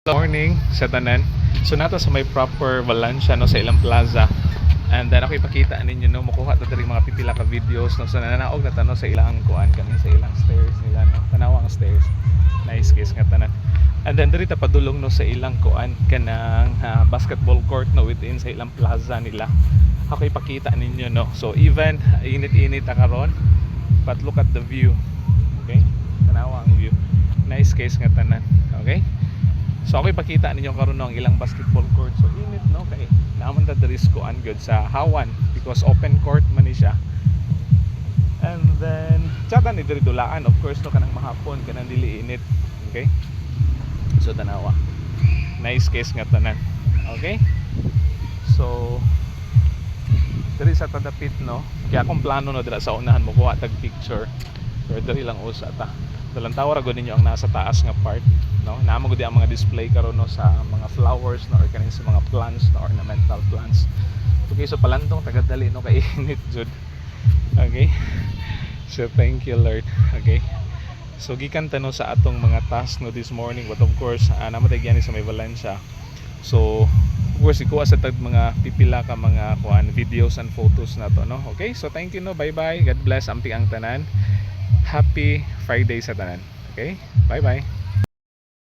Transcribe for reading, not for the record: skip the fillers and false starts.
Morning sa tanan. So nato sa may proper Valencia no sa ilang plaza. And then ako ipakita ninyo no makuha ta diri mga pipila ka videos no sa nananaog na tano sa ilang kuan kani sa ilang stairs nila no. Tanawa ang stairs. Nice case nga tanan. And then diri ta padulong no sa ilang kuan kanang basketball court no within sa ilang plaza nila. Ako ipakita ninyo no. So even init-init ta karon, but look at the view. Okay? Tanawa ang view. Nice case nga tanan. Okay? So ako ipakita ninyo karon ng ilang basketball court. So init no kay naman ta diri kuan good sa Hawan because open court man ni siya. And then tsaka ni diri dulaan of course no kanang mahapon kanang dili init. Okay? So tanawa. Nice case nga tanan. Okay? So diri sa tadapit no. Kaya akong plano no dira sa unahan mo kuha tag picture. Pero diri lang usa ta. Dalang tawar gud ninyo ang nasa taas nga part no. Naamo gud ang mga display karon no sa mga flowers no or kaning sa mga plants no ornamental plants. Okay, so palantong tagadali no kay init jud. Okay? So thank you Lord. Okay? So gikan ta no sa atong mga task no this morning but of course namatay gyani sa may Valencia. So of course ikuha sa tag mga pipila ka mga kuan videos and photos na to no. Okay? So thank you no. Bye bye. God bless amping ang tanan. Happy Friday sa tanan. Okay? Bye bye.